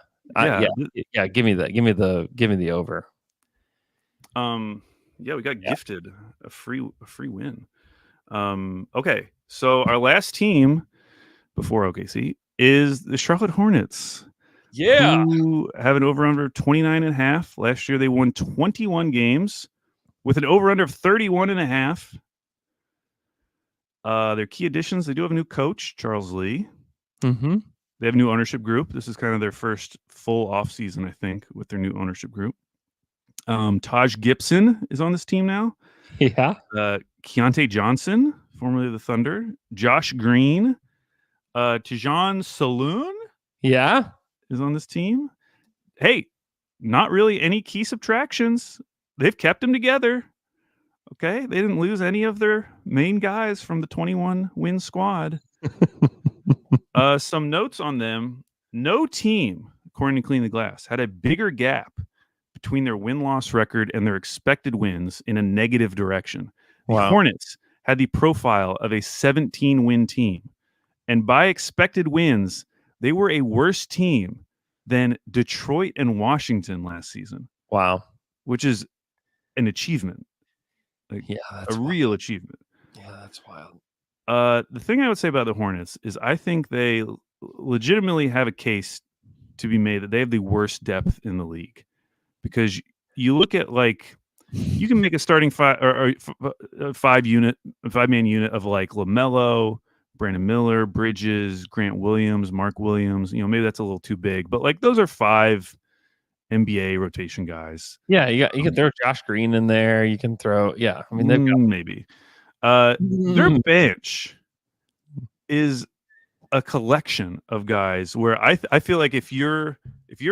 Give me the over. We got gifted a free win. Okay, so our last team before OKC is the Charlotte Hornets. Yeah, who have an over under 29.5. Last year they won 21 games with an over under of 31.5. Their key additions, they do have a new coach, Charles Lee. Mm-hmm. They have a new ownership group. This is kind of their first full offseason, I think, with their new ownership group. Taj Gibson is on this team now. Yeah. Keontae Johnson, formerly of the Thunder. Josh Green. Tijan Saloon. Yeah. Is on this team. Hey, not really any key subtractions. They've kept them together. Okay. They didn't lose any of their main guys from the 21 win squad. Some notes on them. No team, according to Clean the Glass, had a bigger gap between their win-loss record and their expected wins in a negative direction. The Hornets had the profile of a 17-win team. And by expected wins, they were a worse team than Detroit and Washington last season. Wow. Which is an achievement. That's a real achievement. Yeah, that's wild. The thing I would say about the Hornets is I think they legitimately have a case to be made that they have the worst depth in the league. Because you look at you can make a starting five-man unit of like LaMelo, Brandon Miller, Bridges, Grant Williams, Mark Williams. Maybe that's a little too big, but those are 5 NBA rotation guys. Yeah, you can throw Josh Green in there. You can throw, I mean, they've got maybe. Their bench is a collection of guys where I feel like if your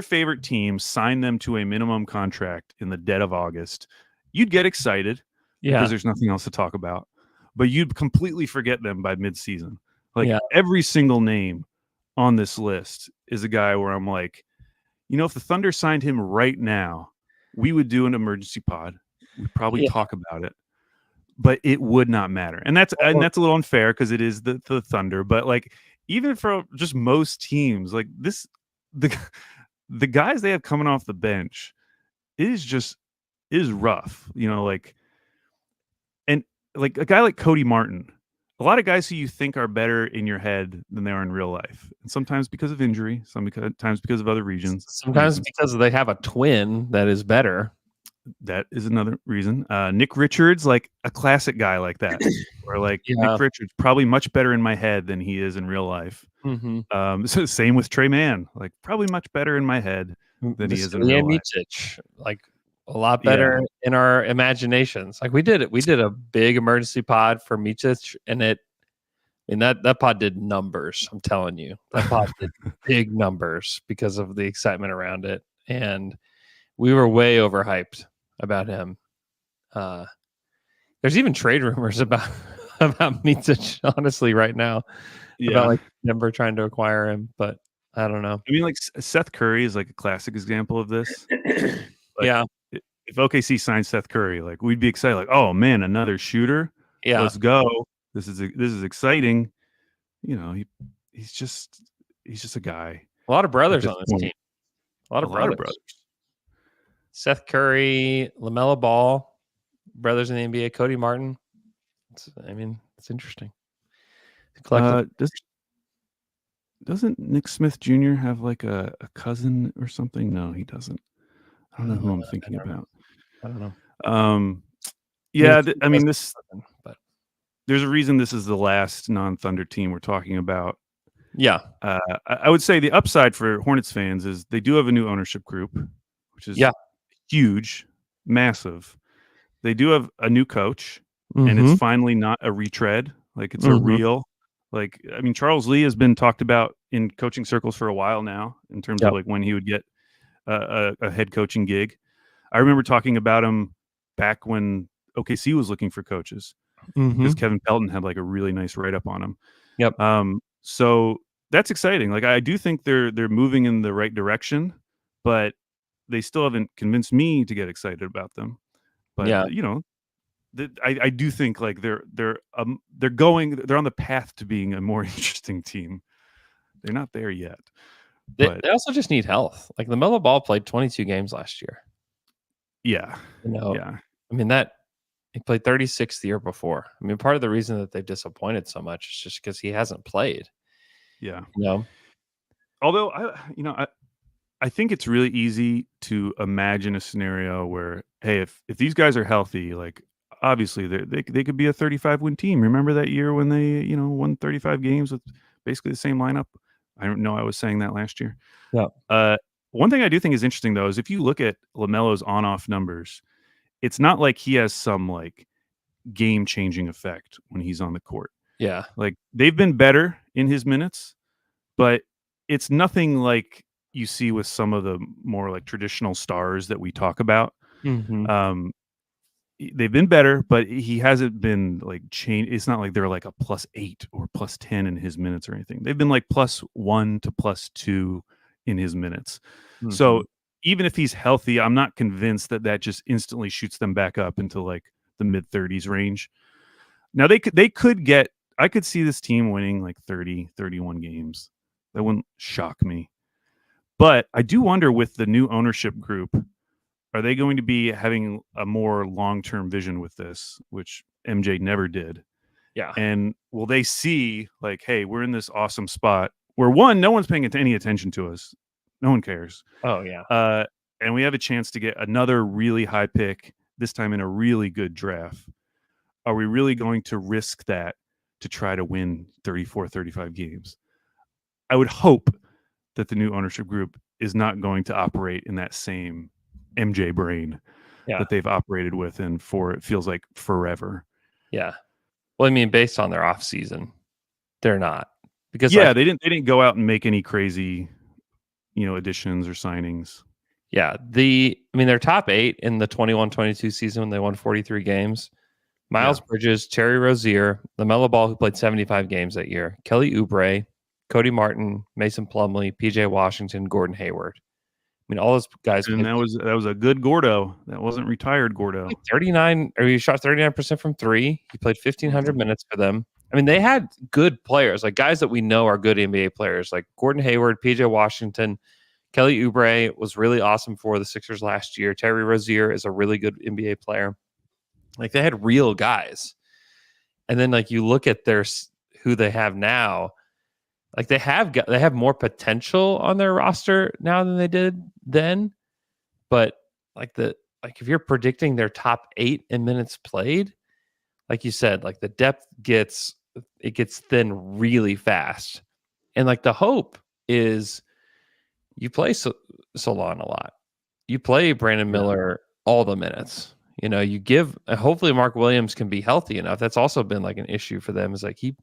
favorite team signed them to a minimum contract in the dead of August, you'd get excited because there's nothing else to talk about, but you'd completely forget them by mid-season. Every single name on this list is a guy where I'm like, if the Thunder signed him right now, we would do an emergency pod. We'd probably talk about it, but it would not matter. And that's a little unfair because it is the Thunder, but even for just most teams, the guys they have coming off the bench is rough, and a guy like Cody Martin, a lot of guys who you think are better in your head than they are in real life, and sometimes because of injury, sometimes because of other reasons, sometimes because they have a twin that is better. That is another reason. Nick Richards, a classic guy like that, or Nick Richards, probably much better in my head than he is in real life. Mm-hmm. So same with Trey Mann, probably much better in my head than he is in real life. A lot better in our imaginations. We did a big emergency pod for Micic, and that pod did numbers. I'm telling you, that pod did big numbers because of the excitement around it, and we were way overhyped about him. There's even trade rumors about Micic, honestly, right now. About Denver trying to acquire him, but I don't know. I mean, Seth Curry is a classic example of this. If OKC signed Seth Curry, we'd be excited. Oh man, another shooter. Yeah, let's go. This is exciting. He's just a guy. A lot of brothers on this team. A lot of brothers. Seth Curry, LaMelo Ball, brothers in the NBA. Cody Martin. It's interesting. Doesn't Nick Smith Jr. have a cousin or something? No, he doesn't. I don't know who I'm thinking about. I don't know. But there's a reason this is the last non-Thunder team we're talking about. Yeah. I would say the upside for Hornets fans is they do have a new ownership group, which is huge, massive. They do have a new coach, and it's finally not a retread. It's a real, Charles Lee has been talked about in coaching circles for a while now in terms of when he would get a head coaching gig. I remember talking about him back when OKC was looking for coaches. because Mm-hmm. Kevin Pelton had like a really nice write up on him. Yep. So that's exciting. Like I do think they're moving in the right direction, but they still haven't convinced me to get excited about them. But Yeah. I do think like they're on the path to being a more interesting team. They're not there yet, but They also just need health. Like LaMelo Ball played 22 games last year. yeah, You know, yeah, I mean that he played 36 the year before. I mean, part of the reason that they've disappointed so much is just because he hasn't played. yeah. You know. Although I think it's really easy to imagine a scenario where, hey, if these guys are healthy, like obviously they could be a 35 win team. Remember that year when they won 35 games with basically the same lineup? I don't know. I was saying that last year. Yeah. Uh, One thing I do think is interesting though is if you look at LaMelo's on-off numbers, it's not like he has some like game-changing effect when he's on the court. Yeah. Like they've been better in his minutes, but it's nothing like you see with some of the more like traditional stars that we talk about. Mm-hmm. Um, they've been better, but he hasn't been like changed. It's not like they're like a +8 or +10 in his minutes or anything. They've been like +1 to +2 in his minutes. Mm-hmm. So even if he's healthy, I'm not convinced that that just instantly shoots them back up into like the mid 30s range. Now they could get. I could see this team winning like 30, 31 games. That wouldn't shock me. But I do wonder with the new ownership group, are they going to be having a more long-term vision with this, which MJ never did? Yeah. And will they see like, hey, we're in this awesome spot where one, no one's paying any attention to us. No one cares. Oh yeah. And we have a chance to get another really high pick, this time in a really good draft. Are we really going to risk that to try to win 34, 35 games? I would hope that the new ownership group is not going to operate in that same MJ brain Yeah. that they've operated with and for it feels like forever. Yeah. Well, I mean, based on their off season, they're not because Yeah, they didn't go out and make any crazy, additions or signings. yeah, their top 8 in the 21-22 season when they won 43 games. Miles Yeah. Bridges, Terry Rozier, LaMelo Ball, who played 75 games that year, Kelly Oubre, Cody Martin, Mason Plumlee, PJ Washington, Gordon Hayward. I mean, all those guys And played that was a good Gordo. That wasn't retired Gordo. 39, or he shot 39% from three. He played 1,500 minutes for them. I mean, they had good players, like guys that we know are good NBA players, like Gordon Hayward, PJ Washington, Kelly Oubre was really awesome for the Sixers last year. Terry Rozier is a really good NBA player. Like they had real guys. And then like you look at who they have now, like they have more potential on their roster now than they did then. But like if you're predicting their top 8 in minutes played, like you said, like the depth gets thin really fast. And like the hope is you play Solon a lot. You play Brandon Yeah. Miller all the minutes. You give hopefully Mark Williams can be healthy enough. That's also been like an issue for them is like he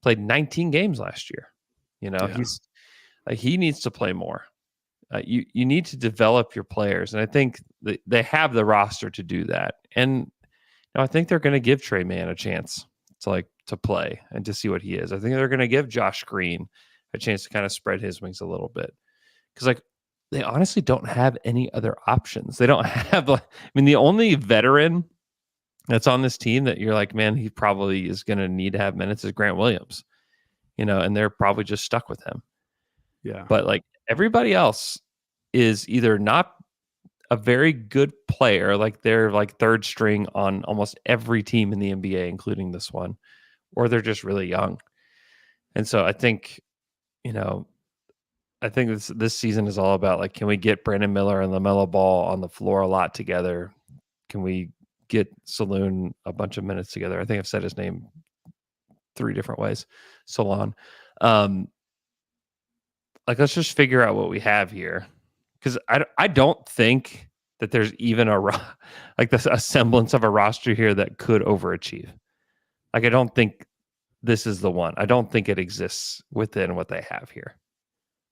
played 19 games last year. Yeah. He's like he needs to play more. You need to develop your players, and I think they have the roster to do that. And I think they're going to give Trey Mann a chance to play and to see what he is. I think they're going to give Josh Green a chance to kind of spread his wings a little bit because like they honestly don't have any other options. They don't have the only veteran that's on this team that you're like, man, he probably is going to need to have minutes is Grant Williams, and they're probably just stuck with him. Yeah. But like everybody else is either not a very good player, like they're like third string on almost every team in the NBA, including this one, or they're just really young. And so I think, this season is all about like, can we get Brandon Miller and LaMelo Ball on the floor a lot together? Can we get Saloon a bunch of minutes together? I think I've said his name 3 different ways. Salon. Like, let's just figure out what we have here. Because I don't think that there's even a semblance of a roster here that could overachieve. Like, I don't think this is the one. I don't think it exists within what they have here.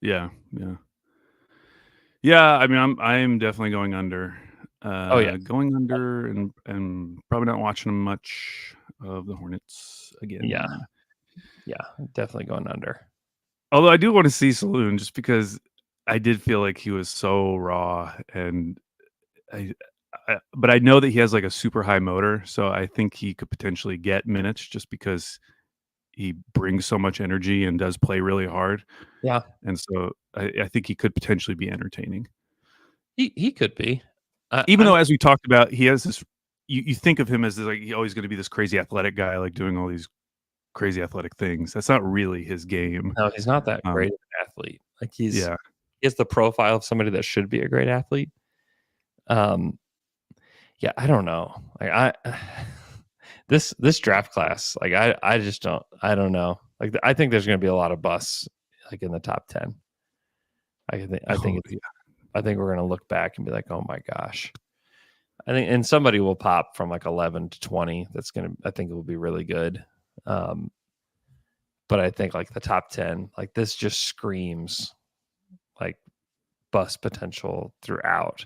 Yeah. Yeah. Yeah. I mean, I'm definitely going under. Oh yeah, Going under and probably not watching them much. of the Hornets again. Yeah, definitely going under. Although I do want to see Saloon just because I did feel like he was so raw, and but I know that he has like a super high motor, so I think he could potentially get minutes just because he brings so much energy and does play really hard. Yeah, And so I think he could potentially be entertaining. he could be. Even though, as we talked about, he has this. You think of him as like he's always going to be this crazy athletic guy, like doing all these crazy athletic things. That's not really his game. No, he's not that great of an athlete. Like he has the profile of somebody that should be a great athlete. Yeah, I don't know. Like this draft class, like I just don't know. Like I think there's going to be a lot of busts like in the top 10. I think we're going to look back and be like, "Oh my gosh." And somebody will pop from like 11 to 20. I think it will be really good. But I think like the top 10, like this just screams like bust potential throughout.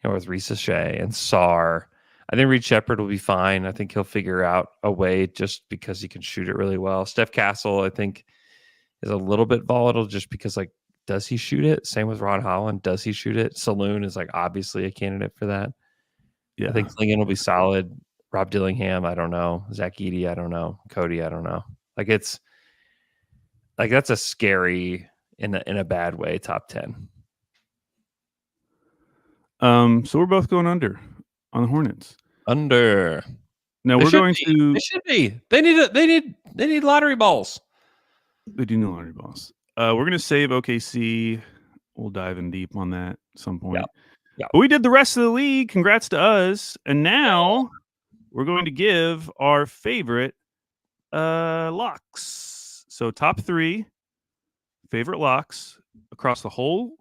With Risa Shea and Sarr. I think Reed Shepherd will be fine. I think he'll figure out a way just because he can shoot it really well. Steph Castle, I think, is a little bit volatile just because, like, does he shoot it? Same with Ron Holland. Does he shoot it? Saloon is, like, obviously a candidate for that. Yeah. I think Klingon will be solid. Rob Dillingham, I don't know. Zach Edey, I don't know. Cody, I don't know. Like, it's like that's a scary, in a bad way, top 10. So we're both going under on the Hornets. Under. Now we're going to. They should be. They need lottery balls. They do need lottery balls. We're going to save OKC. We'll dive in deep on that at some point. Yeah. But we did the rest of the league. Congrats to us. And now we're going to give our favorite locks. So top 3 favorite locks across the whole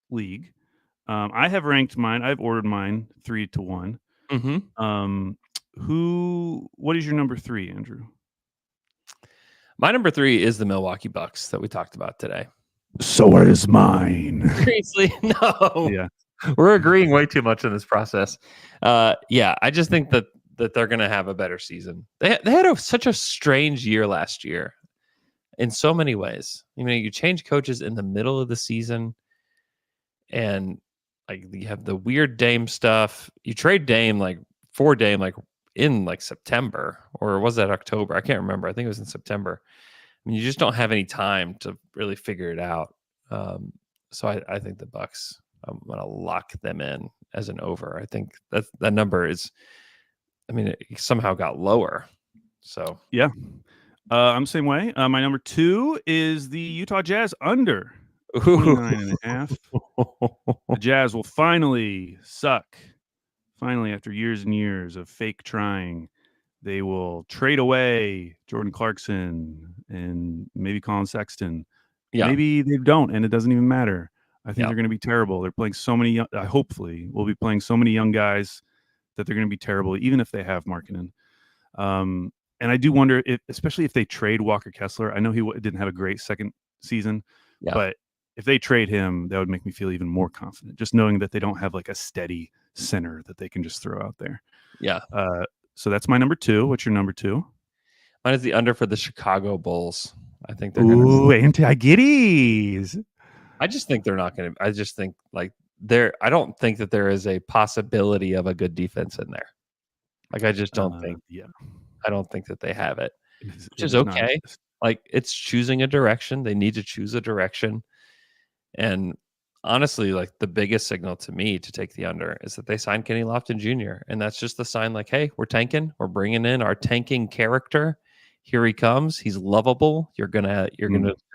league. I have ranked mine. I've ordered mine 3 to 1. Mm-hmm. What is your number 3, Andrew? My number 3 is the Milwaukee Bucks that we talked about today. So is mine. Seriously, no. Yeah, we're agreeing way too much in this process. Yeah, I just think that they're going to have a better season. They had such a strange year last year in so many ways. You change coaches in the middle of the season, and like you have the weird Dame stuff. You trade Dame for Dame in September, or was that October? I can't remember. I think it was in September. You just don't have any time to really figure it out. So I think the Bucks, I'm going to lock them in as an over. I think that number is, it somehow got lower. So yeah, I'm the same way. My number 2 is the Utah Jazz under 29.5. The Jazz will finally suck. Finally, after years and years of fake trying, they will trade away Jordan Clarkson and maybe Colin Sexton. Yeah. Maybe they don't, and it doesn't even matter. I think they're going to be terrible. They're playing so many hopefully we'll be playing so many young guys that they're going to be terrible, even if they have Markkanen. And I do wonder, especially if they trade Walker Kessler. I know he didn't have a great second season, but if they trade him, that would make me feel even more confident, just knowing that they don't have like a steady center that they can just throw out there. Yeah. So that's my number 2. What's your number 2? Mine is the under for the Chicago Bulls. I think they're anti-Giddies. I just think they're not going to. I just think I don't think that there is a possibility of a good defense in there. Like I just don't think. Yeah. I don't think that they have it, which is okay. It's choosing a direction. They need to choose a direction. And honestly, the biggest signal to me to take the under is that they signed Kenny Lofton Jr. And that's just the sign hey, we're tanking. We're bringing in our tanking character. Here he comes. He's lovable. You're gonna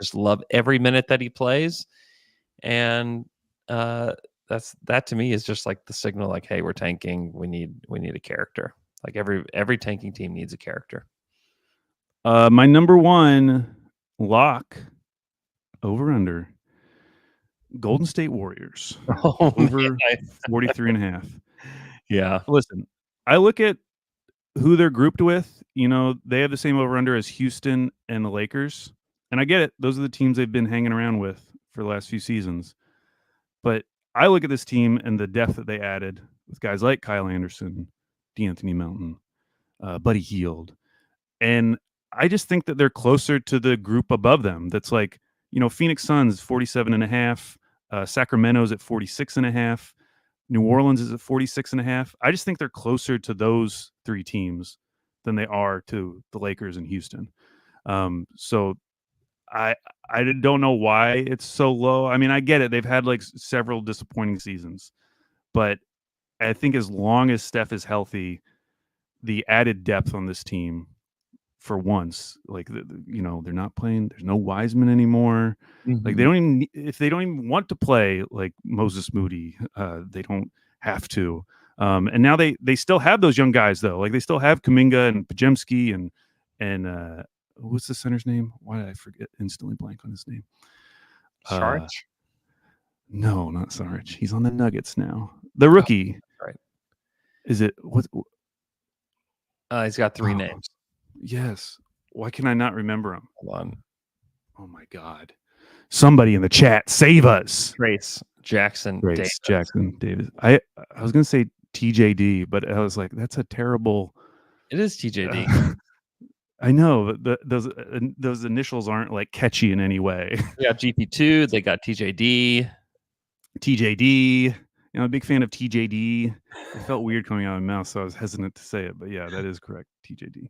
just love every minute that he plays. And that to me is just the signal hey, we're tanking. We need a character. Every tanking team needs a character. My number 1 lock over under Golden State Warriors over 43.5. Yeah. Listen, I look at who they're grouped with. They have the same over under as Houston and the Lakers. And I get it. Those are the teams they've been hanging around with for the last few seasons. But I look at this team and the depth that they added with guys like Kyle Anderson, DeAnthony Melton, Buddy Hield. And I just think that they're closer to the group above them. That's like, Phoenix Suns 47.5, Sacramento's at 46.5, New Orleans is at 46.5. I just think they're closer to those three teams than they are to the Lakers and Houston. So I don't know why it's so low. I mean, I get it. They've had like several disappointing seasons, but I think as long as Steph is healthy, the added depth on this team for once, like they're not playing. There's no Wiseman anymore. Like they don't even if they don't even want to play like Moses Moody, they don't have to. And now they still have those young guys though. Like they still have Kuminga and Pajemski and what's the center's name? Why did I forget instantly blank on his name? Saric? No, not Saric. He's on the Nuggets now. The rookie. Oh, right. Is it what? He's got 3 names. Yes. Why can I not remember him? Hold on. Oh my God. Somebody in the chat, save us. Trace Jackson Davis. Jackson Davis. I was gonna say TJD, but I was like, that's a terrible. It is TJD. I know, but those initials aren't like catchy in any way. They got GP2. They got TJD. TJD. A big fan of TJD. It felt weird coming out of my mouth, so I was hesitant to say it. But yeah, that is correct. TJD.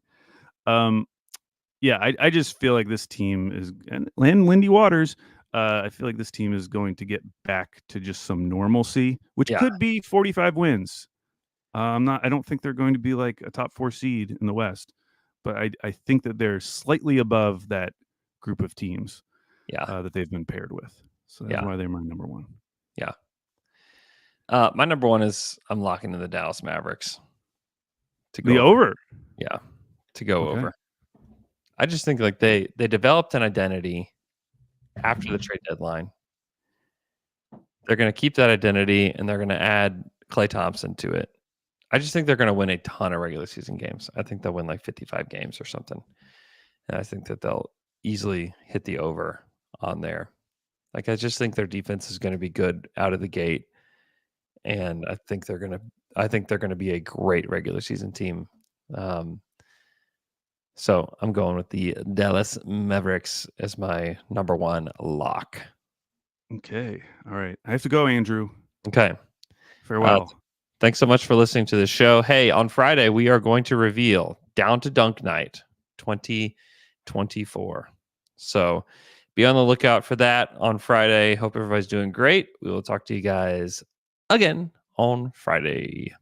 Yeah, I just feel like this team is, and Lindy Waters. I feel like this team is going to get back to just some normalcy, which could be 45 wins. I don't think they're going to be like a top 4 seed in the West, but I think that they're slightly above that group of teams. That they've been paired with. So that's why they're my number 1. Yeah. My number 1 is I'm locking in the Dallas Mavericks to go over. Yeah, to go over. I just think like they developed an identity after the trade deadline. They're going to keep that identity and they're going to add Klay Thompson to it. I just think they're going to win a ton of regular season games. I think they'll win like 55 games or something. And I think that they'll easily hit the over on there. Like, I just think their defense is going to be good out of the gate. And I think they're going to be a great regular season team. So I'm going with the Dallas Mavericks as my number 1 lock. Okay. All right. I have to go, Andrew. Okay. Farewell. Thanks so much for listening to the show. Hey, on Friday, we are going to reveal Down to Dunk Night 2024. So be on the lookout for that on Friday. Hope everybody's doing great. We will talk to you guys again on Friday.